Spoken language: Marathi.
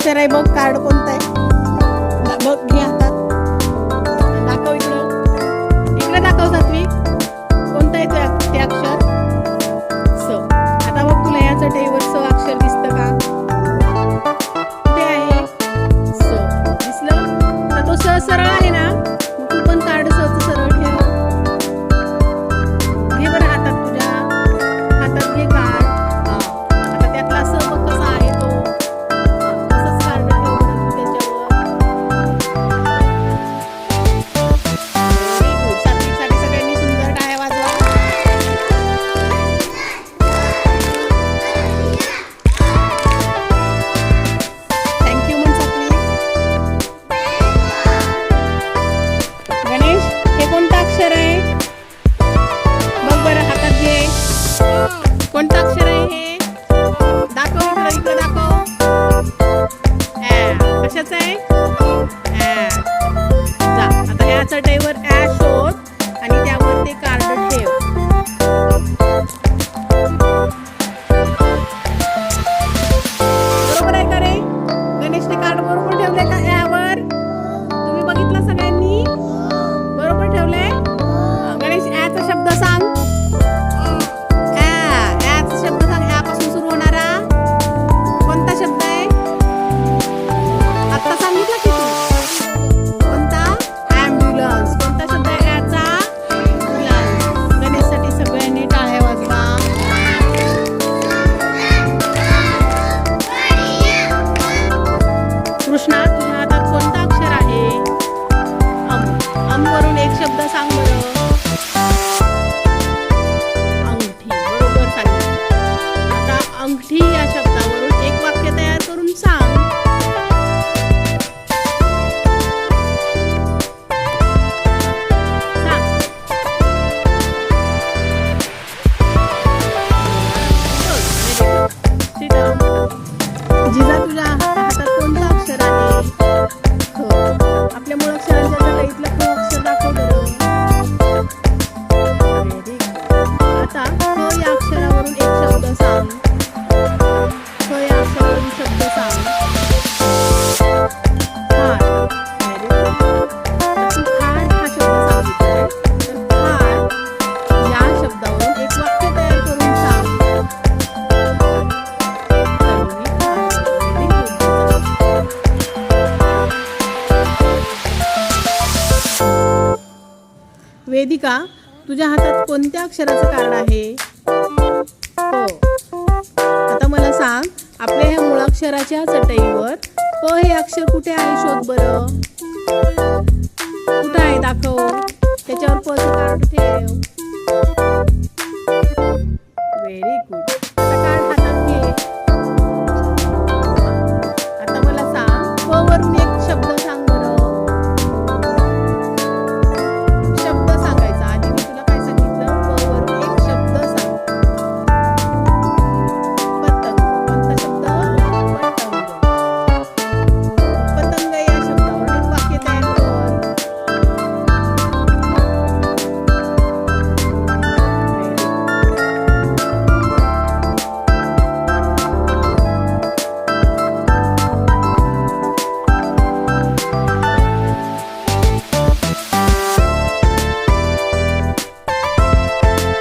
अक्षर आहे बघ. कार्ड कोणतं आहे बघ. घे हातात. दाखव इकडं. इकडे दाखव सात्विक. कोणतं आहे ते अक्षर? स. आता बघ तुला या चटईवर स अक्षर दिसतं का? कुठे आहे? स. दिसलं? तर तो स सरळ आहे ना. तू पण कार्ड सच सरळ ठेव. घे बरं हातात. तुझ्या हातात घे कार्ड. आता त्यातला स बघ कसा आहे तो. तसंच कार्ड ठेव बरं तू त्याच्यावर. सात्विकसाठी सगळ्यांनी सुंदर टाळ्या वाजवा. थँक्यू म्हण सात्विक. गणेश हे कोणतं अक्षर आहे बघ बरं. हातात घे. कोणतं अक्षर आहे हे? दाखव इकडं. इकडं दाखव. कशाचं आहे? जा आता ह्या चटईवर शोध आणि त्यावर ते कार्ड ठेव. बरोबर आहे का रे? गणेशने कार्ड बरोबर ठेवले का यावर? तुम्ही बघितलं सगळ्यांनी? बरोबर ठेवलंय. गणेश चा शब्द सांग. चा शब्द सांग. पासून सुरू होणारा कोणता शब्द आहे? आता सांगितलं की तू. कोणता? ॲम्ब्युलन्स. कोणता शब्द आहे ॲचा? ॲम्ब्युलन्स. गणेशसाठी सगळ्यांनी टाळ्या वाजवा. कृष्णा तुझ्या हातात कोणता अक्षर आहे? अम वरून एक शब्द सांग बरं. अंगठी. बरोबर सांगितलं. आता अंगठी या शब्दावरून एक वाक्य तयार करून सांग. जिजा तुझ्या हातात कोणतं अक्षर आहे? ख. आपल्या मूळ अक्षरांच्या चटईतलं ख अक्षर दाखव बरं. Very good. आता ख या अक्षरावरून एक शब्द सांग. ख या अक्षरावरून शब्द सांग. खाट. Very good. तू खाट हा शब्द सांगितलाय तर खाट या शब्दावरून एक वाक्य तयार करून सांग. वेदिका तुझ्या हातात कोणत्या अक्षराचं कार्ड आहे? प. आता मला सांग आपल्या ह्या मुळाक्षराच्या चटईवर प हे अक्षर कुठे आहे शोध बरं. कुठं आहे दाखव. त्याच्यावर प चं कार्ड ठेव.